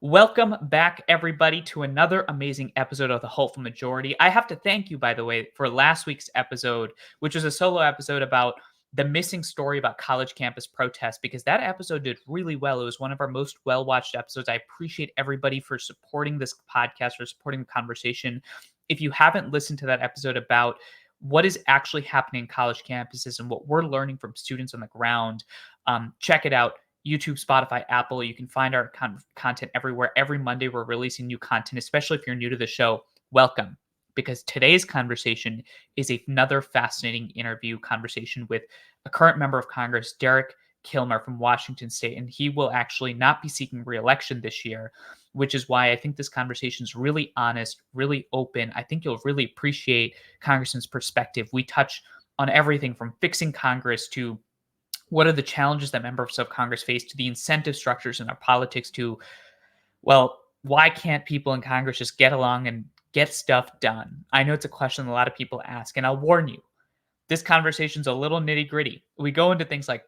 Welcome back, everybody, to another amazing episode of The Hopeful Majority. I have to thank you, by the way, for last week's episode, which was a solo episode about the missing story about college campus protests, because that episode did really well. It was one of our most well-watched episodes. I appreciate everybody for supporting this podcast, for supporting the conversation. If you haven't listened to that episode about what is actually happening in college campuses and what we're learning from students on the ground, check it out. YouTube, Spotify, Apple. You can find our content everywhere. Every Monday, we're releasing new content, especially if you're new to the show. Welcome, because today's conversation is another fascinating interview conversation with a current member of Congress, Derek Kilmer from Washington State, and he will actually not be seeking re-election this year, which is why I think this conversation is really honest, really open. I think you'll really appreciate Congressman's perspective. We touch on everything from fixing Congress to what are the challenges that members of Congress face, to the incentive structures in our politics, to, well, why can't people in Congress just get along and get stuff done? I know it's a question a lot of people ask, and I'll warn you, this conversation's a little nitty gritty. We go into things like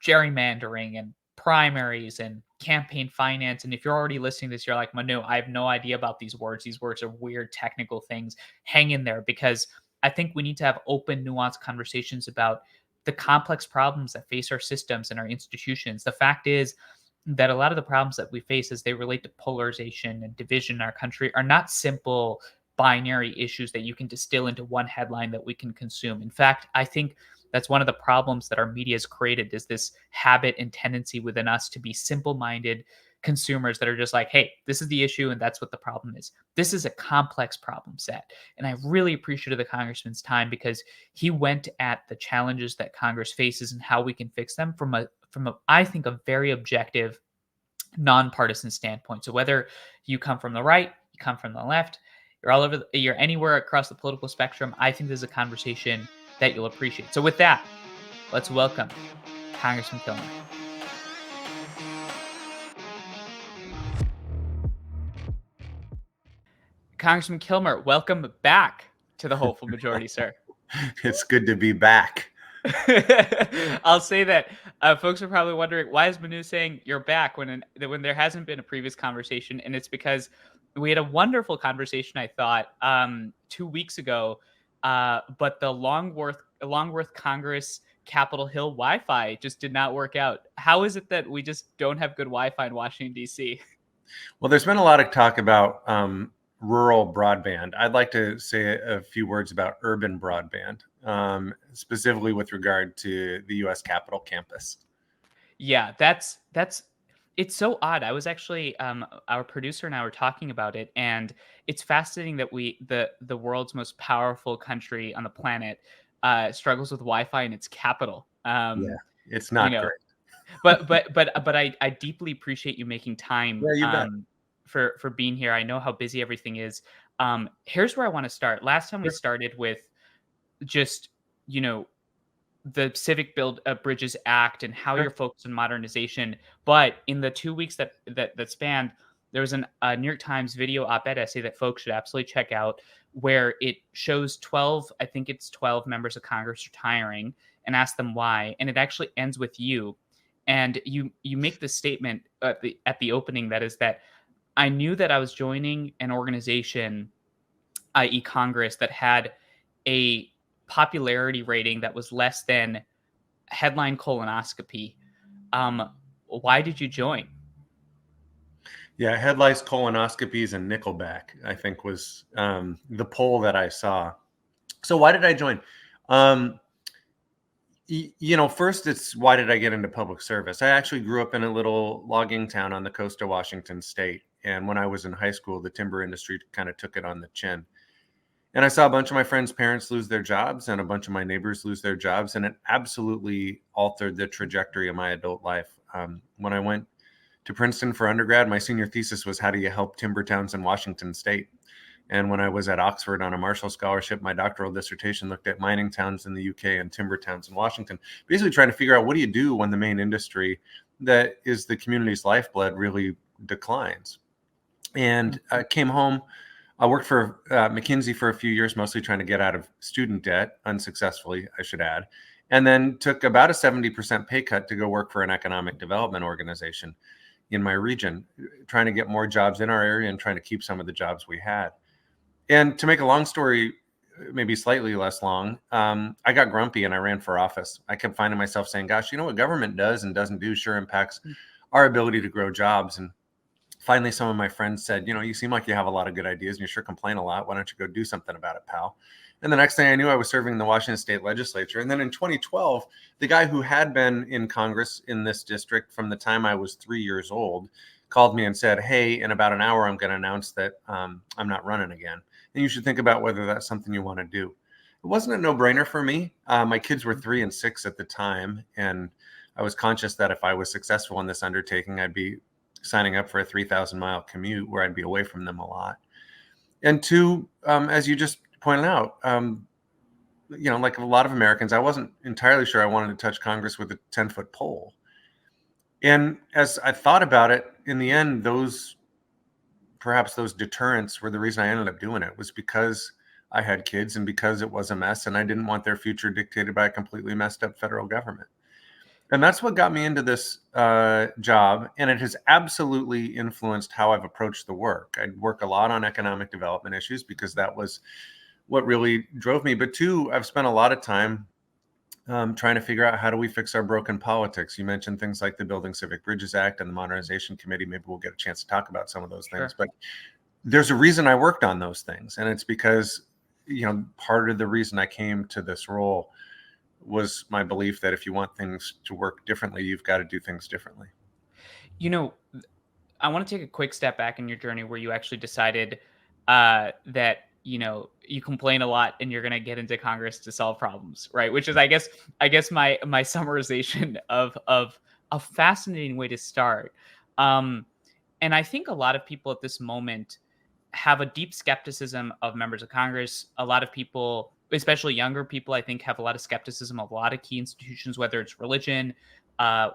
gerrymandering and primaries and campaign finance. And if you're already listening to this, you're like, Manu, I have no idea about these words. These words are weird technical things. Hang in there, because I think we need to have open, nuanced conversations about the complex problems that face our systems and our institutions. The fact is that a lot of the problems that we face as they relate to polarization and division in our country are not simple binary issues that you can distill into one headline that we can consume. In fact, I think that's one of the problems that our media has created, is this habit and tendency within us to be simple-minded consumers that are just like, hey, this is the issue and that's what the problem is. This is a complex problem set. And I really appreciated the congressman's time, because he went at the challenges that Congress faces and how we can fix them from a I think a very objective, nonpartisan standpoint. So whether you come from the right, you come from the left, you're anywhere across the political spectrum, I think this is a conversation that you'll appreciate. So with that, let's welcome Congressman Kilmer. Congressman Kilmer, welcome back to the Hopeful Majority, sir. It's good to be back. I'll say that folks are probably wondering, why is Manu saying you're back when there hasn't been a previous conversation? And it's because we had a wonderful conversation, I thought, 2 weeks ago, but the Longworth Congress Capitol Hill Wi-Fi just did not work out. How is it that we just don't have good Wi-Fi in Washington, D.C.? Well, there's been a lot of talk about rural broadband. I'd like to say a few words about urban broadband, specifically with regard to the U.S. Capitol campus. Yeah, it's so odd. I was actually our producer and I were talking about it, and it's fascinating that the world's most powerful country on the planet struggles with Wi-Fi in its capital. Yeah, it's not great. But I deeply appreciate you making time. Yeah, you bet. For being here. I know how busy everything is. Here's where I want to start. Last time we started with just, the Civic Bridges Act and how you're focused on modernization. But in the 2 weeks that spanned, there was a New York Times video op-ed essay that folks should absolutely check out, where it shows 12 members of Congress retiring and ask them why. And it actually ends with you. And you make the statement at the opening, that is that I knew that I was joining an organization, i.e. Congress, that had a popularity rating that was less than headline colonoscopy. Why did you join? Yeah, headlights, colonoscopies, and Nickelback, I think, was the poll that I saw. So why did I join? First, it's why did I get into public service? I actually grew up in a little logging town on the coast of Washington State. And when I was in high school, the timber industry kind of took it on the chin. And I saw a bunch of my friends' parents lose their jobs and a bunch of my neighbors lose their jobs. And it absolutely altered the trajectory of my adult life. When I went to Princeton for undergrad, my senior thesis was how do you help timber towns in Washington State? And when I was at Oxford on a Marshall Scholarship, my doctoral dissertation looked at mining towns in the UK and timber towns in Washington, basically trying to figure out what do you do when the main industry that is the community's lifeblood really declines. And I came home. I worked for McKinsey for a few years, mostly trying to get out of student debt, unsuccessfully, I should add, and then took about a 70% pay cut to go work for an economic development organization. in my region, trying to get more jobs in our area and trying to keep some of the jobs we had. And to make a long story maybe slightly less long, I got grumpy and I ran for office. I kept finding myself saying, gosh, you know what government does and doesn't do sure impacts our ability to grow jobs. And finally, some of my friends said, you know, you seem like you have a lot of good ideas and you sure complain a lot. Why don't you go do something about it, pal? And the next thing I knew, I was serving in the Washington State Legislature. And then in 2012, the guy who had been in Congress in this district from the time I was 3 years old called me and said, hey, in about an hour, I'm going to announce that I'm not running again. And you should think about whether that's something you want to do. It wasn't a no-brainer for me. My kids were 3 and 6 at the time. And I was conscious that if I was successful in this undertaking, I'd be signing up for a 3,000-mile commute where I'd be away from them a lot. And two, as you just pointed out, you know, like a lot of Americans, I wasn't entirely sure I wanted to touch Congress with a 10-foot pole. And as I thought about it, in the end, perhaps those deterrents were the reason I ended up doing it, was because I had kids and because it was a mess and I didn't want their future dictated by a completely messed up federal government. And that's what got me into this job. And it has absolutely influenced how I've approached the work. I work a lot on economic development issues because that was what really drove me. But two, I've spent a lot of time trying to figure out how do we fix our broken politics. You mentioned things like the Building Civic Bridges Act and the Modernization Committee. Maybe we'll get a chance to talk about some of those things. But there's a reason I worked on those things. And it's because, you know, part of the reason I came to this role was my belief that if you want things to work differently, you've got to do things differently. You know, I want to take a quick step back in your journey where you actually decided that you know you complain a lot and you're going to get into Congress to solve problems, right? Which is, I guess my summarization of a fascinating way to start. And I think a lot of people at this moment have a deep skepticism of members of Congress. A lot of people, especially younger people, I think, have a lot of skepticism of a lot of key institutions, whether it's religion,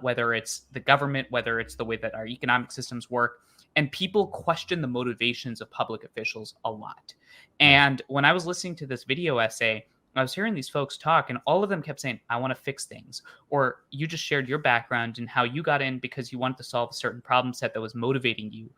whether it's the government, whether it's the way that our economic systems work. And people question the motivations of public officials a lot. And when I was listening to this video essay, I was hearing these folks talk, and all of them kept saying, I want to fix things. Or you just shared your background and how you got in because you wanted to solve a certain problem set that was motivating you.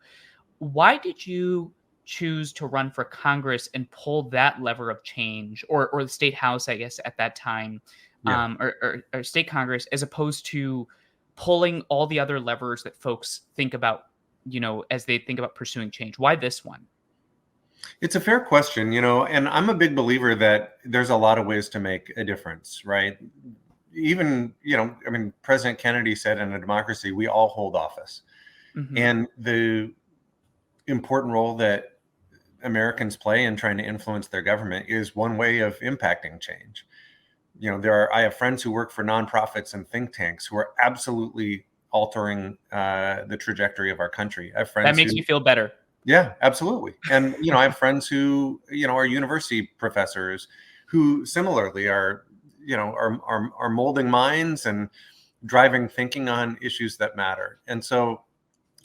Why did you choose to run for Congress and pull that lever of change, or the state house, I guess, at that time, or state Congress, as opposed to pulling all the other levers that folks think about, you know, as they think about pursuing change? Why this one? It's a fair question, you know, and I'm a big believer that there's a lot of ways to make a difference, right? Even, you know, I mean, President Kennedy said in a democracy, we all hold office. Mm-hmm. And the important role that Americans play in trying to influence their government is one way of impacting change. You know, I have friends who work for nonprofits and think tanks who are absolutely altering the trajectory of our country. I have friends That makes me feel better. Yeah, absolutely. And, you know, I have friends who, you know, are university professors who similarly are, you know, are molding minds and driving thinking on issues that matter. And so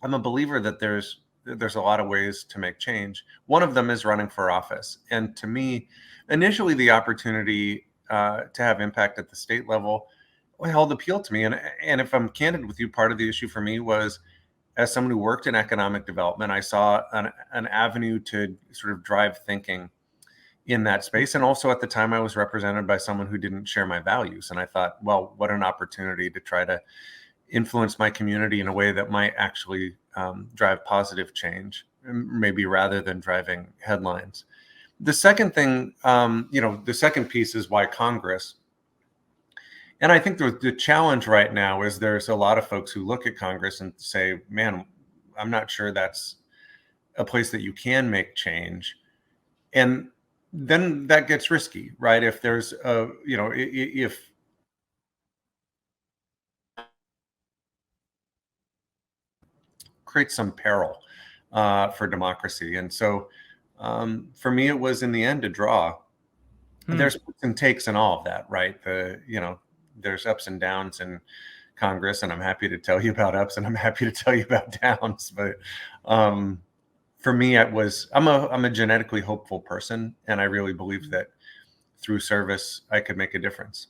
I'm a believer that there's a lot of ways to make change. One of them is running for office. And to me, initially the opportunity to have impact at the state level held appeal to me. And if I'm candid with you, part of the issue for me was, as someone who worked in economic development, I saw an avenue to sort of drive thinking in that space. And also at the time, I was represented by someone who didn't share my values. And I thought, well, what an opportunity to try to influence my community in a way that might actually drive positive change, maybe rather than driving headlines. The second thing, you know, the second piece is why Congress. And I think the challenge right now is there's a lot of folks who look at Congress and say, man, I'm not sure that's a place that you can make change. And then that gets risky, right? If there's a, you know, if creates some peril for democracy. And so for me, it was in the end a draw. There's puts and takes and all of that, right? You know, there's ups and downs in Congress, and I'm happy to tell you about ups and I'm happy to tell you about downs. But for me, I'm a genetically hopeful person, and I really believe that through service I could make a difference.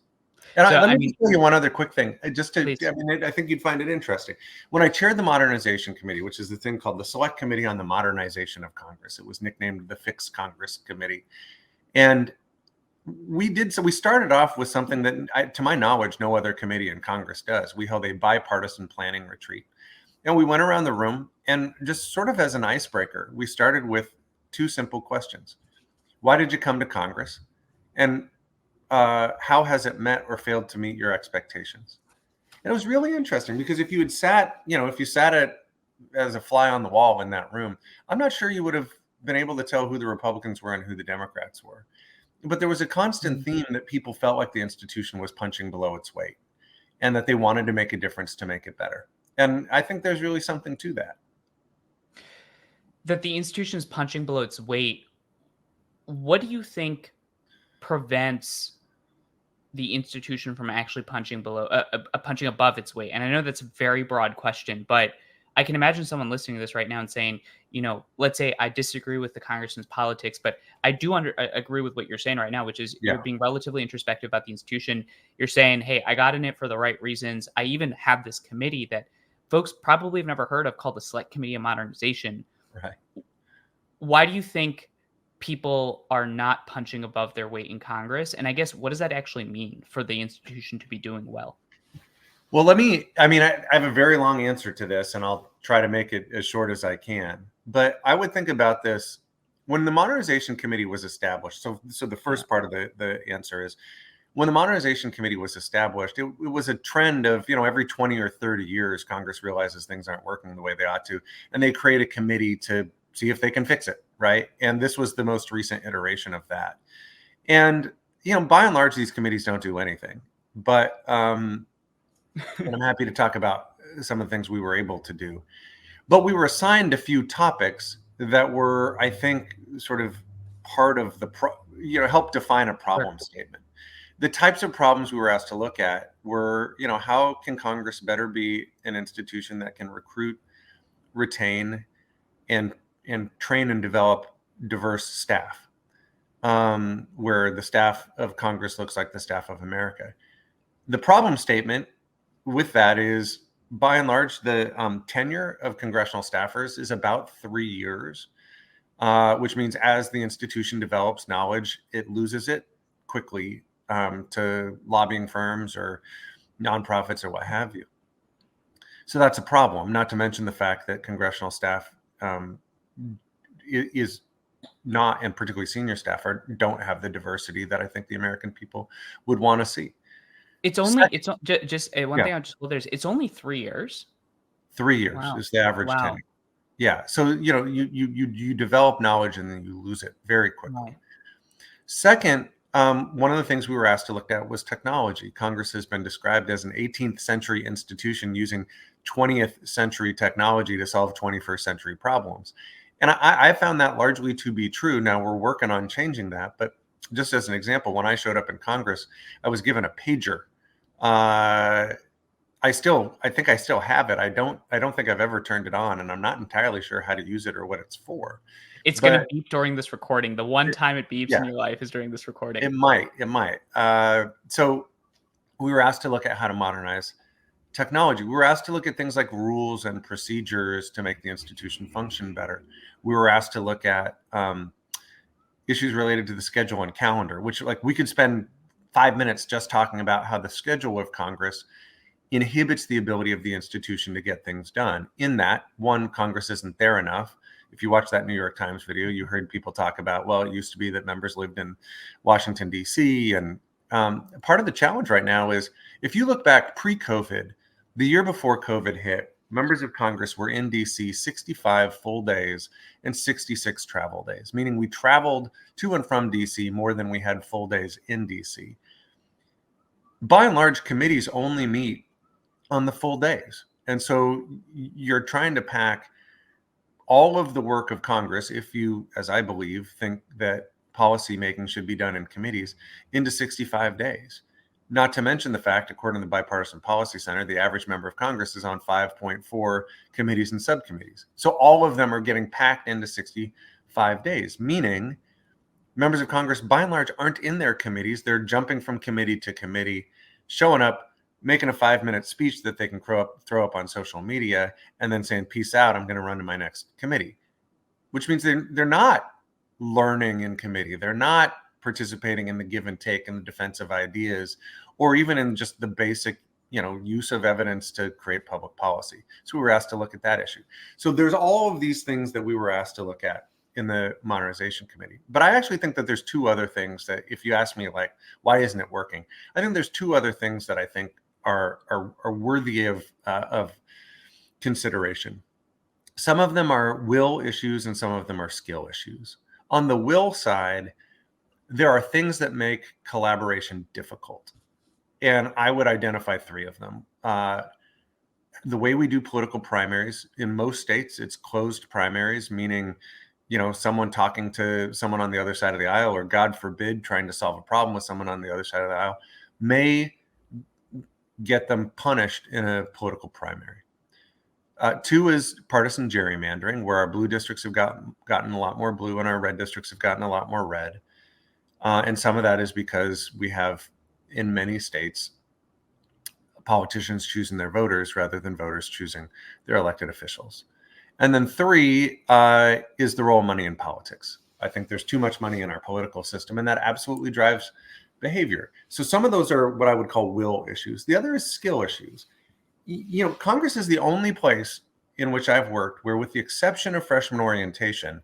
And So, let I me mean, just tell you one other quick thing, please. I think you'd find it interesting. When I chaired the Modernization Committee, which is the thing called the Select Committee on the Modernization of Congress, it was nicknamed the Fix Congress Committee. And we started off with something that, to my knowledge, no other committee in Congress does. We held a bipartisan planning retreat. And we went around the room and just sort of as an icebreaker, we started with two simple questions. Why did you come to Congress? And how has it met or failed to meet your expectations? And it was really interesting because if you had sat, if you sat as a fly on the wall in that room, I'm not sure you would have been able to tell who the Republicans were and who the Democrats were. But there was a constant theme that people felt like the institution was punching below its weight and that they wanted to make a difference to make it better. And I think there's really something to that. That the institution is punching below its weight. What do you think prevents the institution from actually punching punching above its weight? And I know that's a very broad question, but I can imagine someone listening to this right now and saying, let's say I disagree with the congressman's politics, but I do agree with what you're saying right now, which is you're Yeah. being relatively introspective about the institution. You're saying, hey, I got in it for the right reasons. I even have this committee that folks probably have never heard of called the Select Committee on Modernization. Right. Why do you think people are not punching above their weight in Congress? And I guess what does that actually mean for the institution to be doing well? Well, I have a very long answer to this and I'll try to make it as short as I can. But I would think about this when the Modernization Committee was established. So the first part of the answer is when the Modernization Committee was established, it was a trend of, every 20 or 30 years, Congress realizes things aren't working the way they ought to. And they create a committee to see if they can fix it. Right. And this was the most recent iteration of that. And, by and large, these committees don't do anything. But and I'm happy to talk about some of the things we were able to do. But we were assigned a few topics that were, I think, sort of part of help define a problem statement. The types of problems we were asked to look at were, how can Congress better be an institution that can recruit, retain, and train and develop diverse staff, where the staff of Congress looks like the staff of America. The problem statement with that is, by and large, the tenure of congressional staffers is about 3 years, which means as the institution develops knowledge, it loses it quickly to lobbying firms or nonprofits or what have you. So that's a problem, not to mention the fact that congressional staff is not, and particularly senior staff, don't have the diversity that I think the American people would want to see. It's only it's just one thing I'll just there's it's only 3 years. 3 years Wow. is the average tenure. Yeah. So, you develop knowledge and then you lose it very quickly. Right. Second, one of the things we were asked to look at was technology. Congress has been described as an 18th century institution using 20th century technology to solve 21st century problems. And I found that largely to be true. Now we're working on changing that. But just as an example, when I showed up in Congress, I was given a pager. I think I still have it. I don't think I've ever turned it on, and I'm not entirely sure how to use it or what it's for. It's going to beep during this recording. The one time it beeps Yeah. in your life is during this recording. It might. So we were asked to look at how to modernize technology. We were asked to look at things like rules and procedures to make the institution function better. We were asked to look at issues related to the schedule and calendar, which, like, we could spend 5 minutes just talking about how the schedule of Congress inhibits the ability of the institution to get things done. In that, one, Congress isn't there enough. If you watch that New York Times video, you heard people talk about, well, it used to be that members lived in Washington, D.C. And part of the challenge right now is, if you look back pre-COVID, the year before COVID hit, members of Congress were in D.C. 65 full days and 66 travel days, meaning we traveled to and from D.C. more than we had full days in D.C. By and large, committees only meet on the full days. And so you're trying to pack all of the work of Congress, if you, as I believe, think that policy making should be done in committees, into 65 days. Not to mention the fact, according to the Bipartisan Policy Center, the average member of Congress is on 5.4 committees and subcommittees. So all of them are getting packed into 65 days, meaning members of Congress, by and large, aren't in their committees. They're jumping from committee to committee. showing up, making a 5-minute speech that they can throw up on social media, and then saying, peace out, I'm going to run to my next committee, which means they're not learning in committee. They're not participating in the give and take and the defense of ideas, or even in just the basic, use of evidence to create public policy. So we were asked to look at that issue. So there's all of these things that we were asked to look at in the modernization committee. But I actually think that there's two other things that, if you ask me, like, why isn't it working? I think there's two other things that I think are worthy of consideration. Some of them are will issues and some of them are skill issues. On the will side, there are things that make collaboration difficult. And I would identify three of them. The way we do political primaries in most states, it's closed primaries, meaning, someone talking to someone on the other side of the aisle, or God forbid, trying to solve a problem with someone on the other side of the aisle, may get them punished in a political primary. Two is partisan gerrymandering, where our blue districts have gotten a lot more blue and our red districts have gotten a lot more red. And some of that is because we have, in many states, politicians choosing their voters rather than voters choosing their elected officials. And then three is the role of money in politics. I think there's too much money in our political system, and that absolutely drives behavior. So some of those are what I would call will issues. The other is skill issues. Congress is the only place in which I've worked where, with the exception of freshman orientation,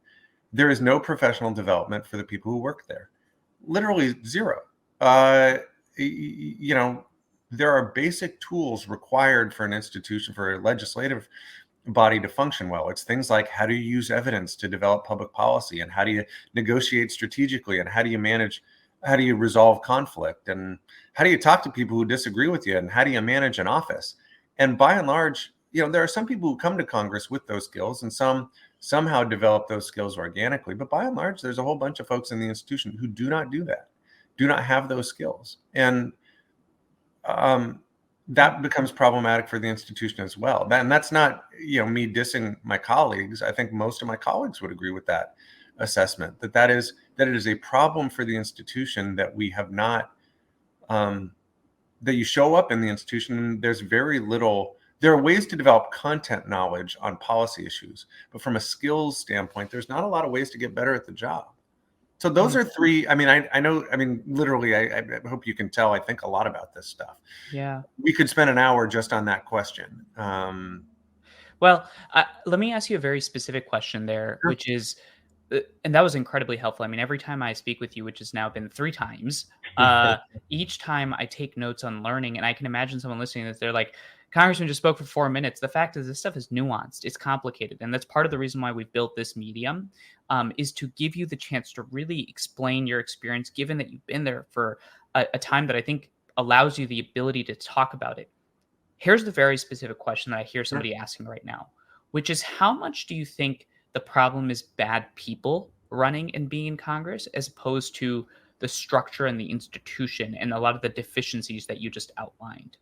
there is no professional development for the people who work there. Literally zero. There are basic tools required for an institution, for a legislative body to function well. It's things like, how do you use evidence to develop public policy, and how do you negotiate strategically, and how do you resolve conflict, and how do you talk to people who disagree with you, and how do you manage an office? And by and large, there are some people who come to Congress with those skills, and some somehow develop those skills organically. But by and large, there's a whole bunch of folks in the institution who do not do that, do not have those skills. And that becomes problematic for the institution as well. And that's not, me dissing my colleagues. I think most of my colleagues would agree with that assessment, that it is a problem for the institution that we have not, that you show up in the institution and there's very little. There are ways to develop content knowledge on policy issues, but from a skills standpoint, there's not a lot of ways to get better at the job. So those are three. I know, literally, I hope you can tell, I think a lot about this stuff. Yeah. We could spend an hour just on that question. Well, let me ask you a very specific question there, Sure. which is, and that was incredibly helpful. I mean, every time I speak with you, which has now been 3 times, each time I take notes on learning, and I can imagine someone listening to this, they're like, Congressman just spoke for 4 minutes. The fact is, this stuff is nuanced, it's complicated, and that's part of the reason why we've built this medium, is to give you the chance to really explain your experience, given that you've been there for a time that I think allows you the ability to talk about it. Here's the very specific question that I hear somebody asking right now, which is, how much do you think the problem is bad people running and being in Congress, as opposed to the structure and the institution and a lot of the deficiencies that you just outlined?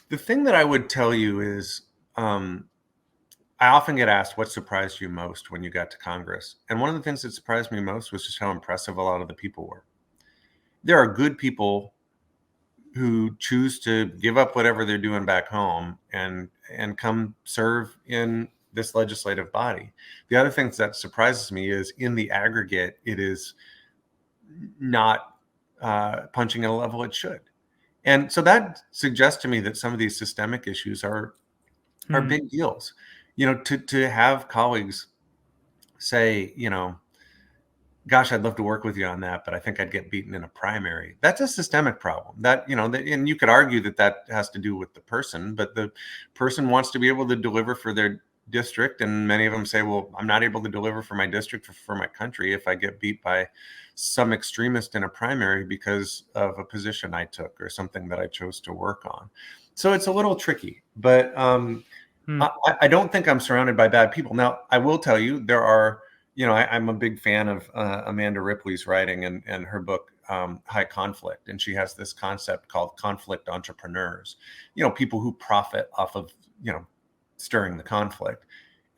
The thing that I would tell you is, I often get asked, what surprised you most when you got to Congress? And one of the things that surprised me most was just how impressive a lot of the people were. There are good people who choose to give up whatever they're doing back home and come serve in this legislative body. The other thing that surprises me is, in the aggregate, it is not punching at a level it should. And so that suggests to me that some of these systemic issues are big deals. To have colleagues say, gosh, I'd love to work with you on that, but I think I'd get beaten in a primary. That's a systemic problem. And you could argue that has to do with the person, but the person wants to be able to deliver for their district. And many of them say, well, I'm not able to deliver for my district or for my country if I get beat by some extremist in a primary because of a position I took or something that I chose to work on. So it's a little tricky, but I don't think I'm surrounded by bad people. Now, I will tell you, there are, I'm a big fan of Amanda Ripley's writing and her book, High Conflict. And she has this concept called conflict entrepreneurs, people who profit off of, stirring the conflict.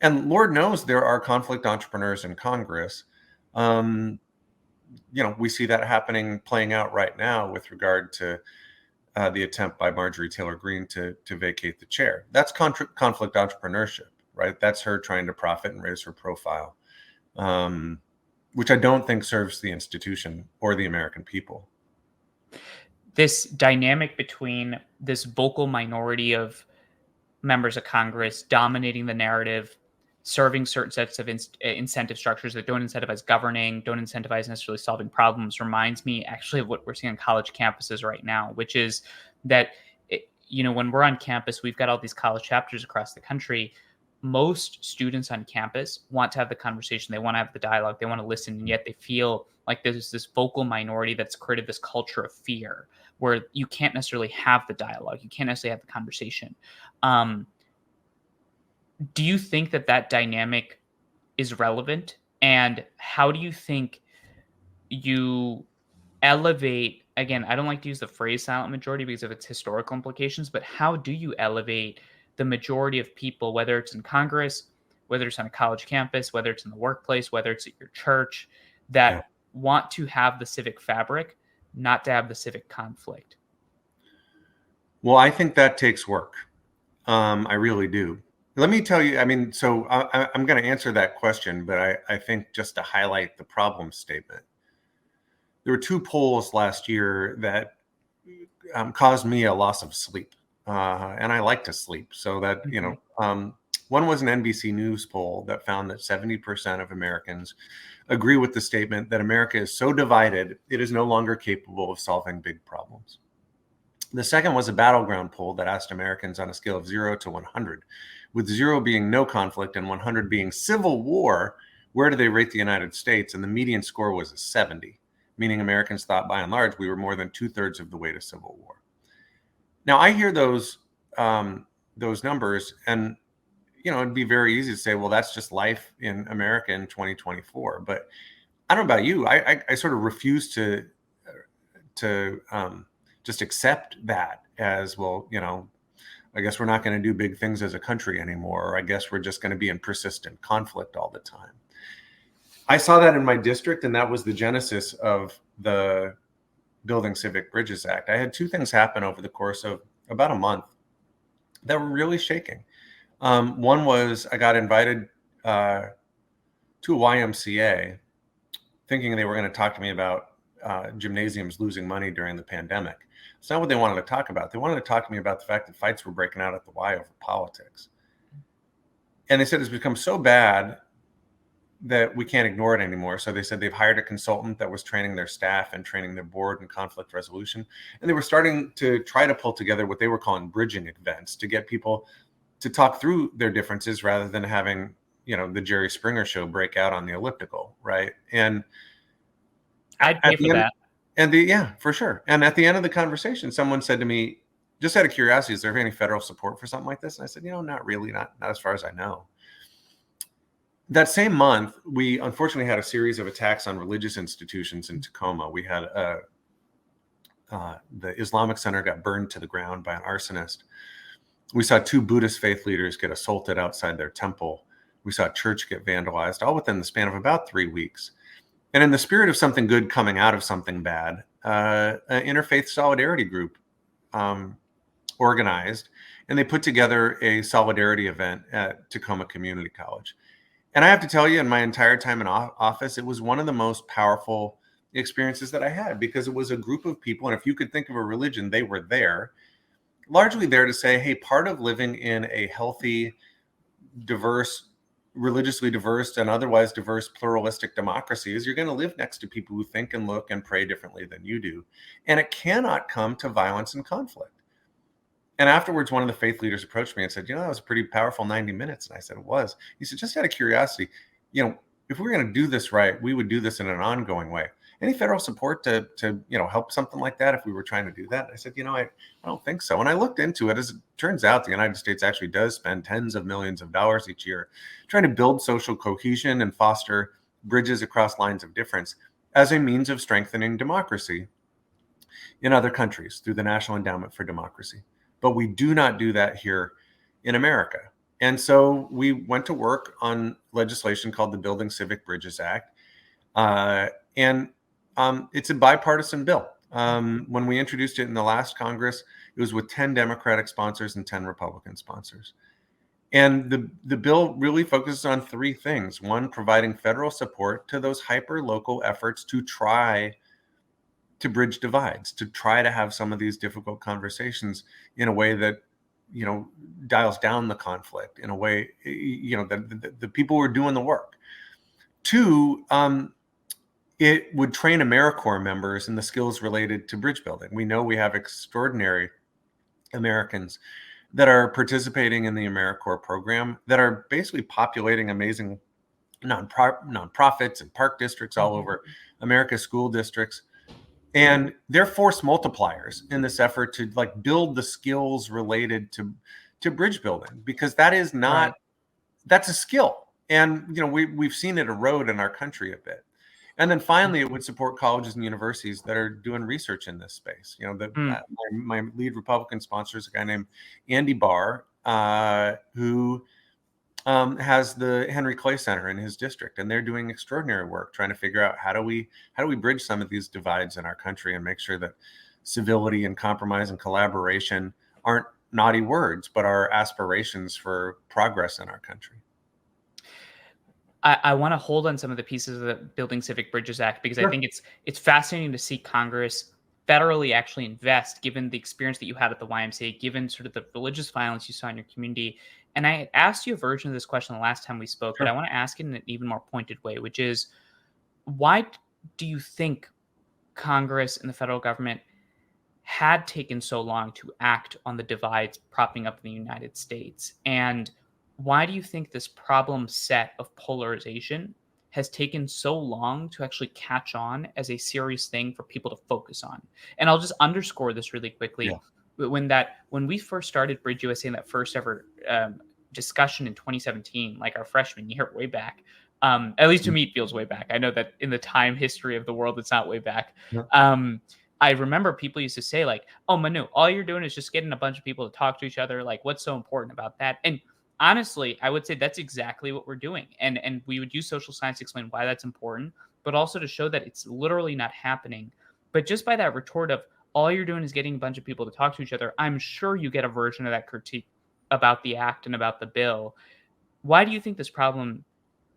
And Lord knows there are conflict entrepreneurs in Congress. We see that playing out right now with regard to the attempt by Marjorie Taylor Greene to vacate the chair. That's conflict entrepreneurship, right? That's her trying to profit and raise her profile, which I don't think serves the institution or the American people. This dynamic between this vocal minority of members of Congress dominating the narrative, serving certain sets of incentive structures that don't incentivize governing, don't incentivize necessarily solving problems, reminds me actually of what we're seeing on college campuses right now, which is that, when we're on campus, we've got all these college chapters across the country. Most students on campus want to have the conversation, they want to have the dialogue, they want to listen, and yet they feel like there's this vocal minority that's created this culture of fear where you can't necessarily have the dialogue, you can't necessarily have the conversation. um, do you think that that dynamic is relevant? And how do you think you elevate, again, I don't like to use the phrase silent majority because of its historical implications, but how do you elevate the majority of people, whether it's in Congress, whether it's on a college campus, whether it's in the workplace, whether it's at your church, Yeah. that want to have the civic fabric, not to have the civic conflict? Well, I think that takes work. I really do. Let me tell you, I mean, so I'm going to answer that question, but I think just to highlight the problem statement. There were two polls last year that caused me a loss of sleep. And I like to sleep. So that, one was an NBC News poll that found that 70% of Americans agree with the statement that America is so divided, it is no longer capable of solving big problems. The second was a battleground poll that asked Americans on a scale of 0 to 100, with 0 being no conflict and 100 being civil war, where do they rate the United States? And the median score was a 70, meaning Americans thought by and large we were more than 2/3 of the way to civil war. Now I hear those numbers, and it'd be very easy to say, well, that's just life in America in 2024. But I don't know about you. I sort of refuse to just accept that as, well, I guess we're not going to do big things as a country anymore, or I guess we're just going to be in persistent conflict all the time. I saw that in my district, and that was the genesis of the Building Civic Bridges Act. I had two things happen over the course of about a month that were really shaking. One was I got invited to a YMCA thinking they were going to talk to me about gymnasiums losing money during the pandemic. It's not what they wanted to talk about. They wanted to talk to me about the fact that fights were breaking out at the Y over politics. And they said it's become so bad that we can't ignore it anymore. So they said they've hired a consultant that was training their staff and training their board in conflict resolution. And they were starting to try to pull together what they were calling bridging events to get people to talk through their differences rather than having, the Jerry Springer show break out on the elliptical, right? And I'd pay for that. Yeah, for sure. And at the end of the conversation, someone said to me, just out of curiosity, is there any federal support for something like this? And I said, not really, not as far as I know. That same month, we unfortunately had a series of attacks on religious institutions in Tacoma. We had the Islamic Center got burned to the ground by an arsonist. We saw two Buddhist faith leaders get assaulted outside their temple. We saw a church get vandalized, all within the span of about 3 weeks. And in the spirit of something good coming out of something bad, an interfaith solidarity group organized, and they put together a solidarity event at Tacoma Community College. And I have to tell you, in my entire time in office, it was one of the most powerful experiences that I had, because it was a group of people, and if you could think of a religion, they were there, largely there to say, hey, part of living in a healthy, diverse, religiously diverse and otherwise diverse pluralistic democracy is you're going to live next to people who think and look and pray differently than you do. And it cannot come to violence and conflict. And afterwards, one of the faith leaders approached me and said, that was a pretty powerful 90 minutes. And I said, it was. He said, just out of curiosity, if we were going to do this right, we would do this in an ongoing way. Any federal support to help something like that if we were trying to do that? And I said, I don't think so. And I looked into it. As it turns out, the United States actually does spend tens of millions of dollars each year trying to build social cohesion and foster bridges across lines of difference as a means of strengthening democracy in other countries through the National Endowment for Democracy. But we do not do that here in America. And so we went to work on legislation called the Building Civic Bridges Act. And it's a bipartisan bill. When we introduced it in the last Congress, it was with 10 Democratic sponsors and 10 Republican sponsors. And the bill really focuses on three things. One, providing federal support to those hyper-local efforts to try to bridge divides, to try to have some of these difficult conversations in a way that, dials down the conflict, in a way, the people who are doing the work. Two, it would train AmeriCorps members in the skills related to bridge building. We know we have extraordinary Americans that are participating in the AmeriCorps program that are basically populating amazing nonprofits and park districts all over America's school districts. And they're force multipliers in this effort to build the skills related to bridge building, because that is not, Right. that's a skill. And, we've seen it erode in our country a bit. And then finally, it would support colleges and universities that are doing research in this space. My lead Republican sponsor is a guy named Andy Barr, who has the Henry Clay Center in his district, and they're doing extraordinary work trying to figure out how do we bridge some of these divides in our country and make sure that civility and compromise and collaboration aren't naughty words, but are aspirations for progress in our country. I want to hold on some of the pieces of the Building Civic Bridges Act, because I think it's fascinating to see Congress federally actually invest, given the experience that you had at the YMCA, given sort of the religious violence you saw in your community. And I asked you a version of this question the last time we spoke, but I want to ask it in an even more pointed way, which is, why do you think Congress and the federal government had taken so long to act on the divides propping up in the United States? And why do you think this problem set of polarization has taken so long to actually catch on as a serious thing for people to focus on? And I'll just underscore this really quickly. Yeah. When we first started Bridge USA in that first ever discussion in 2017, like our freshman year, way back, at least to me, it feels way back. I know that in the time history of the world, it's not way back. Yeah. I remember people used to say, like, oh, Manu, all you're doing is just getting a bunch of people to talk to each other. Like, what's so important about that? And honestly, I would say that's exactly what we're doing. And we would use social science to explain why that's important, but also to show that it's literally not happening. But just by that retort of all you're doing is getting a bunch of people to talk to each other, I'm sure you get a version of that critique about the act and about the bill. Why do you think this problem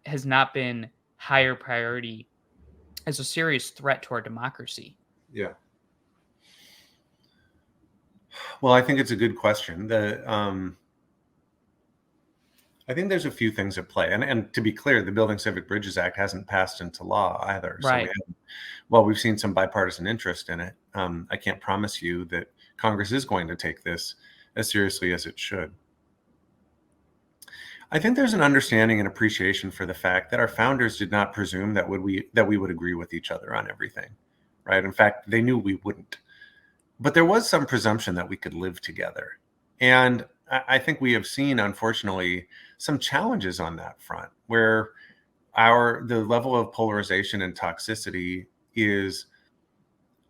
has not been higher priority as a serious threat to our democracy? Yeah. Well, I think it's a good question. I think there's a few things at play. And to be clear, the Building Civic Bridges Act hasn't passed into law either. Right. So we've seen some bipartisan interest in it. I can't promise you that Congress is going to take this as seriously as it should. I think there's an understanding and appreciation for the fact that our founders did not presume that we would agree with each other on everything, right? In fact, they knew we wouldn't. But there was some presumption that we could live together. And I think we have seen, unfortunately, some challenges on that front, where the level of polarization and toxicity is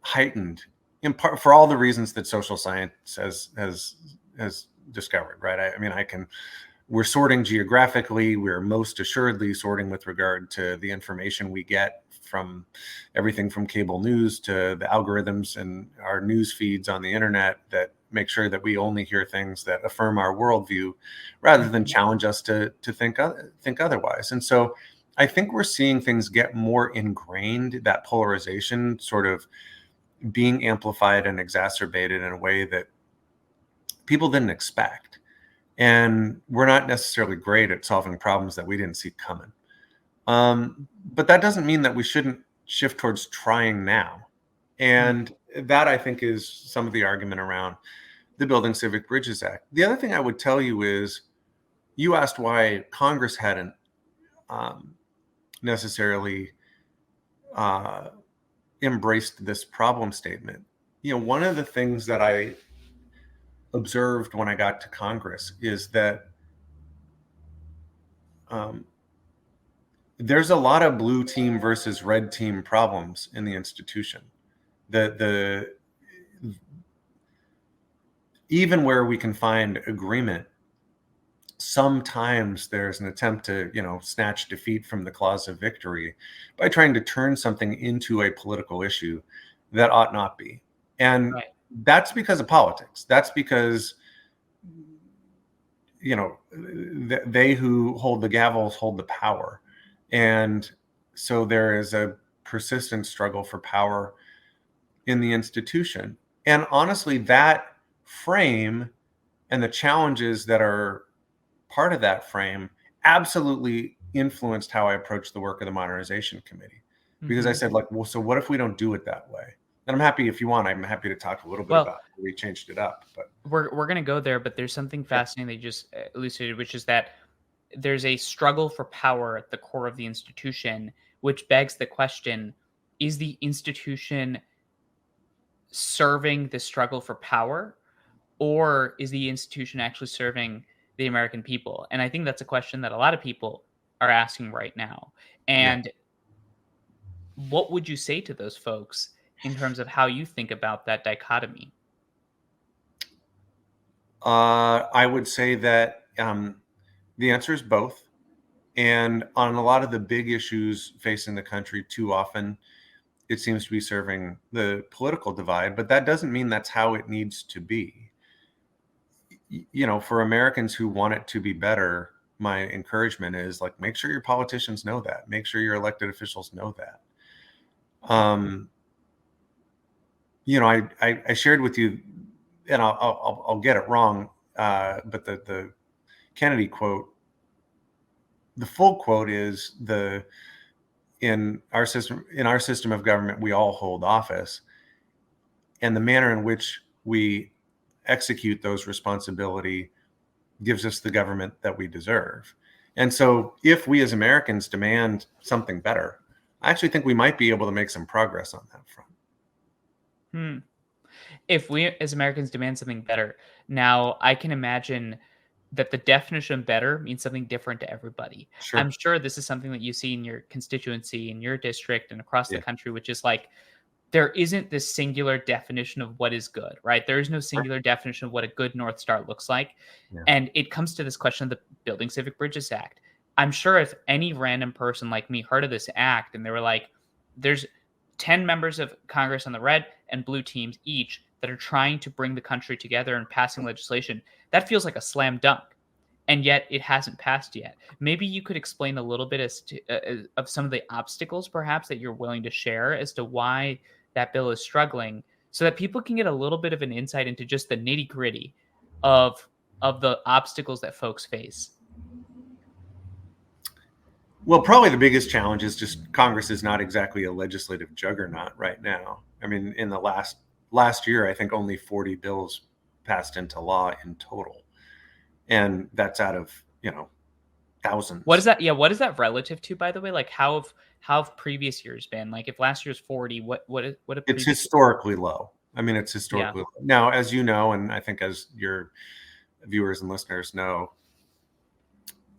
heightened, in part for all the reasons that social science has discovered, right? We're sorting geographically. We're most assuredly sorting with regard to the information we get from everything from cable news to the algorithms and our news feeds on the internet that make sure that we only hear things that affirm our worldview rather than challenge us to think otherwise. And so I think we're seeing things get more ingrained, that polarization sort of being amplified and exacerbated in a way that people didn't expect. And we're not necessarily great at solving problems that we didn't see coming. But that doesn't mean that we shouldn't shift towards trying now. And that, I think, is some of the argument around the Building Civic Bridges Act. The other thing I would tell you is, you asked why Congress hadn't necessarily embraced this problem statement. One of the things that I observed when I got to Congress is that there's a lot of blue team versus red team problems in the institution. Even where we can find agreement, sometimes there's an attempt to, snatch defeat from the claws of victory by trying to turn something into a political issue that ought not be. And Right. that's because of politics. That's because, they who hold the gavels hold the power. And so there is a persistent struggle for power in the institution. And honestly, that frame and the challenges that are part of that frame absolutely influenced how I approached the work of the Modernization Committee. Because I Mhm. said, like, well, so what if we don't do it that way? And I'm happy, if you want, I'm happy to talk a little bit Well, about how we changed it up. But we're gonna go there, but there's something fascinating that you just elucidated, which is that there's a struggle for power at the core of the institution, which begs the question: is the institution serving the struggle for power, or is the institution actually serving the American people? And I think that's a question that a lot of people are asking right now. yeah, And what would you say to those folks in terms of how you think about that dichotomy? I would say that the answer is both. And on a lot of the big issues facing the country, too often it seems to be serving the political divide, but that doesn't mean that's how it needs to be. For Americans who want it to be better, my encouragement is, like, make sure your politicians know that. Make sure your elected officials know that. Um, I shared with you, and I'll get it wrong, but the Kennedy quote, the full quote is, the in our system of government, we all hold office, and the manner in which we execute those responsibility gives us the government that we deserve. And so if we as Americans demand something better, I actually think we might be able to make some progress on that front. Hmm. If we as Americans demand something better, now I can imagine that the definition of better means something different to everybody. I'm Sure. sure this is something that you see in your constituency, in your district, and across the Yeah. country, which is like there isn't this singular definition of what is good, right? There is no Sure. singular definition of what a good North Star looks like. Yeah. And it comes to this question of the Building Civic Bridges Act. I'm sure if any random person like me heard of this act and they were like, there's 10 members of Congress on the red and blue teams each that are trying to bring the country together and passing legislation, that feels like a slam dunk. And yet it hasn't passed yet. Maybe you could explain a little bit as to of some of the obstacles, perhaps, that you're willing to share as to why that bill is struggling, so that people can get a little bit of an insight into just the nitty gritty of the obstacles that folks face. Well, probably the biggest challenge is just Congress is not exactly a legislative juggernaut right now. I mean, in the last year, I think only 40 bills passed into law in total, and that's out of What is thousands. that? Yeah, what is that relative to, by the way? Like how have previous years been? Like if last year's 40, what a It's previous. historically low. I mean, it's Yeah. historically low. Now, as you know, and I think as your viewers and listeners know,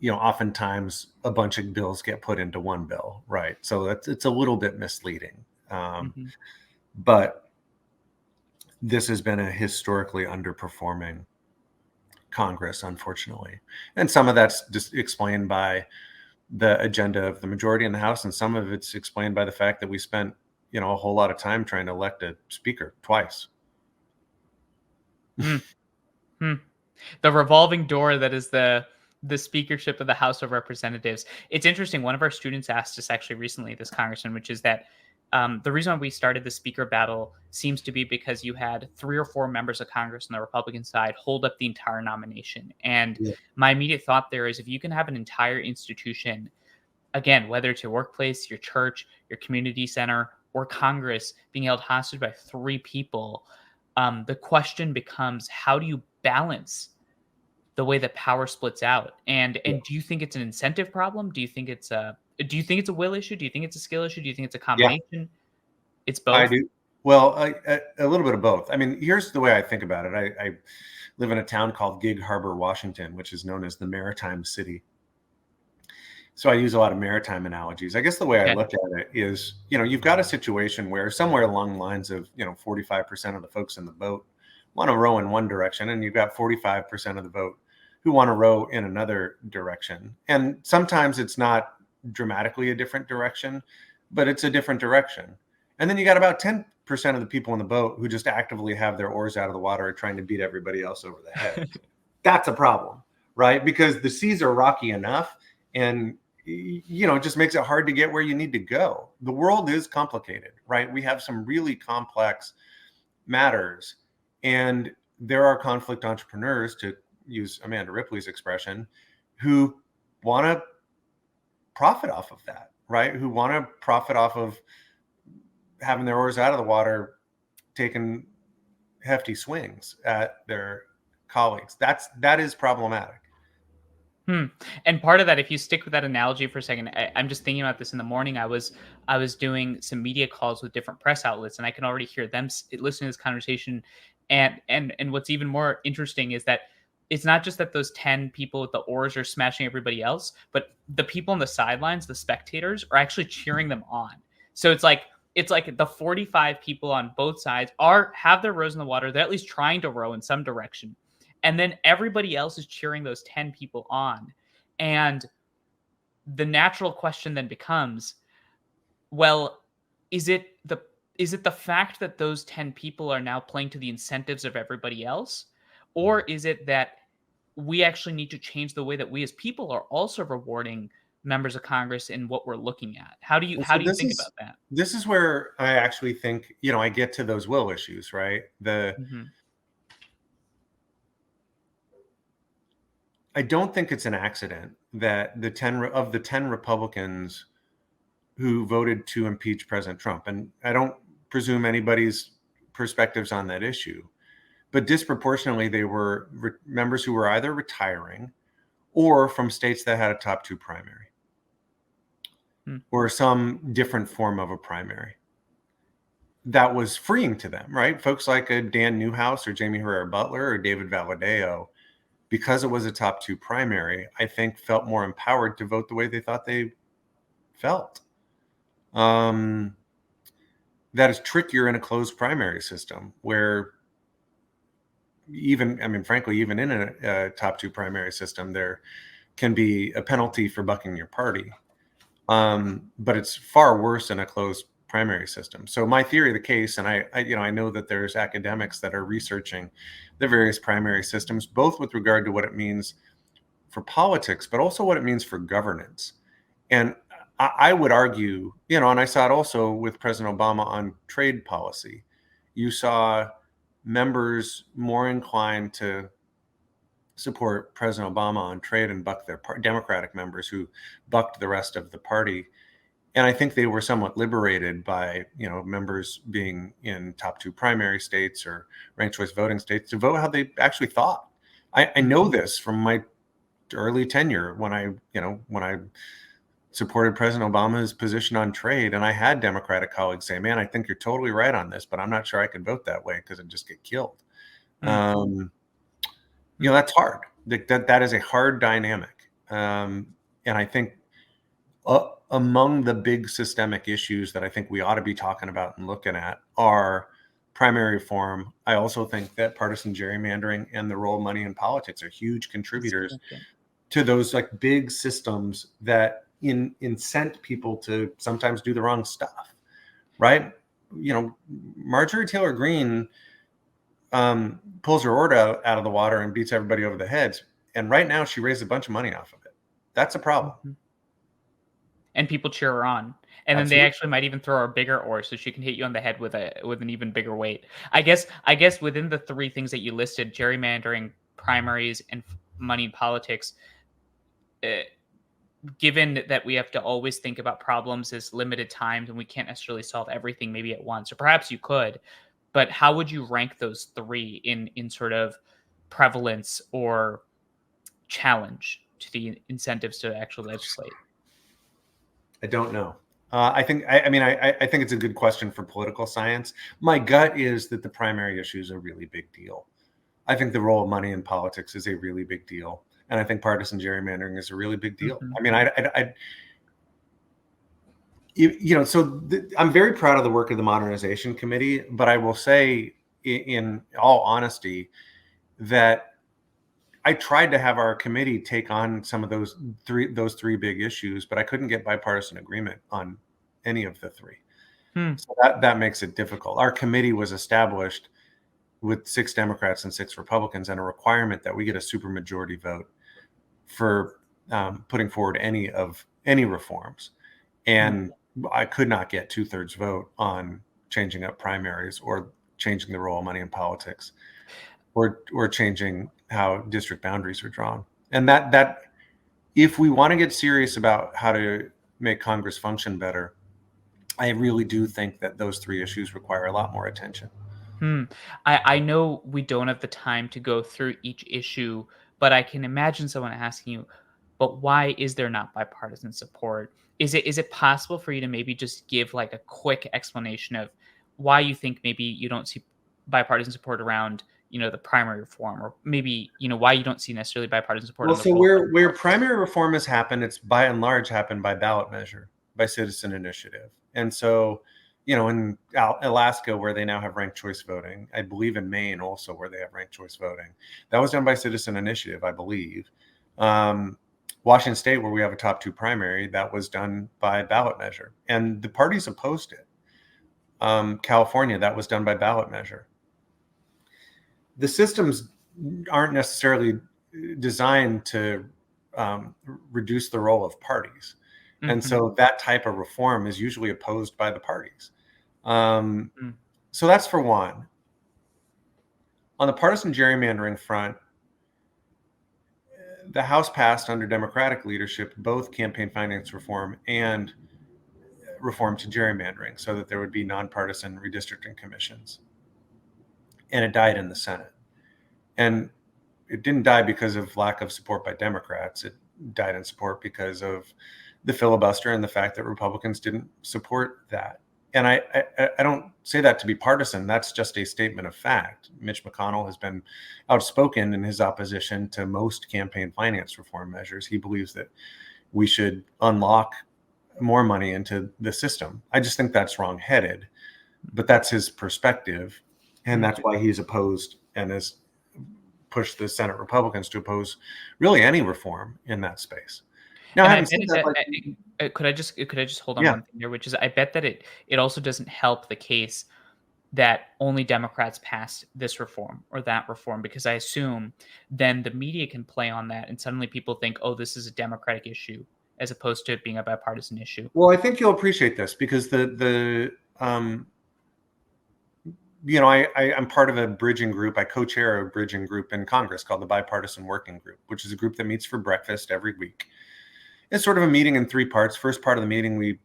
oftentimes a bunch of bills get put into one bill, right? So it's a little bit misleading. Mhm. But this has been a historically underperforming Congress, unfortunately. And some of that's just explained by the agenda of the majority in the House, and some of it's explained by the fact that we spent, a whole lot of time trying to elect a speaker twice. Hmm. Hmm. The revolving door that is the speakership of the House of Representatives. It's interesting. One of our students asked us actually recently, this congressman, which is that the reason why we started the speaker battle seems to be because you had 3 or 4 members of Congress on the Republican side hold up the entire nomination. And Yeah. my immediate thought there is if you can have an entire institution, again, whether it's your workplace, your church, your community center, or Congress being held hostage by 3 people, the question becomes how do you balance the way that power splits out? And do you think it's an incentive problem? Do you think it's a will issue? Do you think it's a skill issue? Do you think it's a Yeah, combination? It's I both? do. Well, a little bit of both. I mean, here's the way I think about it. I live in a town called Gig Harbor, Washington, which is known as the Maritime City. So I use a lot of maritime analogies. I guess the way I Okay. look at it is, you've got a situation where somewhere along the lines of, 45% of the folks in the boat want to row in one direction, and you've got 45% of the boat who want to row in another direction. And sometimes it's not dramatically a different direction, but it's a different direction. And then you got about 10% of the people in the boat who just actively have their oars out of the water trying to beat everybody else over the head. That's a problem, right? Because the seas are rocky enough, and it just makes it hard to get where you need to go. The world is complicated, right? We have some really complex matters, and there are conflict entrepreneurs, to use Amanda Ripley's expression, who want to profit off of that, right? Who want to profit off of having their oars out of the water, taking hefty swings at their colleagues. That is problematic. And part of that, if you stick with that analogy for a second, I'm just thinking about this in the morning. I was doing some media calls with different press outlets, and I can already hear them listening to this conversation. And what's even more interesting is that it's not just that those 10 people with the oars are smashing everybody else, but the people on the sidelines, the spectators, are actually cheering them on. So it's like the 45 people on both sides have their rows in the water. They're at least trying to row in some direction, and then everybody else is cheering those 10 people on. And the natural question then becomes, well, is it the fact that those 10 people are now playing to the incentives of everybody else, or is it that we actually need to change the way that we as people are also rewarding members of Congress in what we're looking at? How do you Well, how so do you think about that? this is where I actually think, I get to those will issues, right? Mhm. I don't think it's an accident that the 10 Republicans who voted to impeach President Trump, and I don't presume anybody's perspectives on that issue, but disproportionately they were members who were either retiring or from states that had a top two primary Hmm. or some different form of a primary. That was freeing to them, right? Folks like a Dan Newhouse or Jamie Herrera Butler or David Valadao, because it was a top two primary, I think felt more empowered to vote the way they thought they felt. That is trickier in a closed primary system where frankly, even in a top two primary system, there can be a penalty for bucking your party. But it's far worse in a closed primary system. So my theory of the case, and I know that there's academics that are researching the various primary systems, both with regard to what it means for politics, but also what it means for governance. And I would argue, and I saw it also with President Obama on trade policy. You saw members more inclined to support President Obama on trade and buck their Democratic members who bucked the rest of the party. And I think they were somewhat liberated by, members being in top two primary states or ranked choice voting states to vote how they actually thought. I know this from my early tenure when I supported President Obama's position on trade, and I had Democratic colleagues say, "Man, I think you're totally right on this, but I'm not sure I can vote that way because I'd just get killed." Mm. That's hard. That is a hard dynamic, and I think among the big systemic issues that I think we ought to be talking about and looking at are primary reform. I also think that partisan gerrymandering and the role of money in politics are huge contributors to those like big systems that incent people to sometimes do the wrong stuff, right? Marjorie Taylor Greene pulls her oar out of the water and beats everybody over the heads, and right now she raised a bunch of money off of it. That's a problem. Mhm. And people cheer her on. And then they Absolutely. actually might even throw her a bigger oar so she can hit you on the head with an even bigger weight. I guess within the three things that you listed, gerrymandering, primaries, and money in politics, uh, given that we have to always think about problems as limited times and we can't necessarily solve everything maybe at once, or perhaps you could, but how would you rank those three in sort of prevalence or challenge to the incentives to actually legislate? I don't know. I think I think it's a good question for political science. My gut is that the primary issue is a really big deal. I think the role of money in politics is a really big deal, and I think partisan gerrymandering is a really big deal. Mhm. I mean, I'm very proud of the work of the Modernization Committee, but I will say, in all honesty, that I tried to have our committee take on some of those three big issues, but I couldn't get bipartisan agreement on any of the three. Hmm. So that makes it difficult. Our committee was established with 6 Democrats and 6 Republicans, and a requirement that we get a supermajority vote for putting forward any reforms. Hmm. And I could not get 2/3 vote on changing up primaries or changing the role of money in politics or changing how district boundaries are drawn. And that if we want to get serious about how to make Congress function better, I really do think that those 3 issues require a lot more attention. Hmm. I know we don't have the time to go through each issue, but I can imagine someone asking you, but why is there not bipartisan support? Is it possible for you to maybe just give like a quick explanation of why you think maybe you don't see bipartisan support around, the primary reform, or maybe, why you don't see necessarily bipartisan support Well, on the so role of money where politics? primary reform has happened, it's by and large happened by ballot measure, by citizen initiative. And so, in Alaska, where they now have ranked choice voting, I believe in Maine also, where they have ranked choice voting, that was done by citizen initiative, I believe. Um, Washington State, where we have a top 2 primary, that was done by ballot measure, and the parties opposed it. California, that was done by ballot measure. The systems aren't necessarily designed to reduce the role of parties. And Mhm. so that type of reform is usually opposed by the parties. Um, Mm. so that's for one. On the partisan gerrymandering front, the House passed under Democratic leadership both campaign finance reform and reform to gerrymandering so that there would be nonpartisan redistricting commissions. And it died in the Senate. And it didn't die because of lack of support by Democrats. It died in support because of the filibuster and the fact that Republicans didn't support that. And I don't say that to be partisan. That's just a statement of fact. Mitch McConnell has been outspoken in his opposition to most campaign finance reform measures. He believes that we should unlock more money into the system. I just think that's wrongheaded, but that's his perspective. And Mm. that's why he's opposed and has pushed the Senate Republicans to oppose really any reform in that space. Now, And I having bet said it that, that like, could I just hold on yeah, one thing there, which is I bet that it also doesn't help the case that only Democrats passed this reform or that reform, because I assume then the media can play on that and suddenly people think, "Oh, this is a Democratic issue," as opposed to it being a bipartisan issue. well, I think you'll appreciate this because I'm part of a bridging group. I co-chair a bridging group in Congress called the Bipartisan Working Group, which is a group that meets for breakfast every week. It's sort of a meeting in 3 parts. First part of the meeting,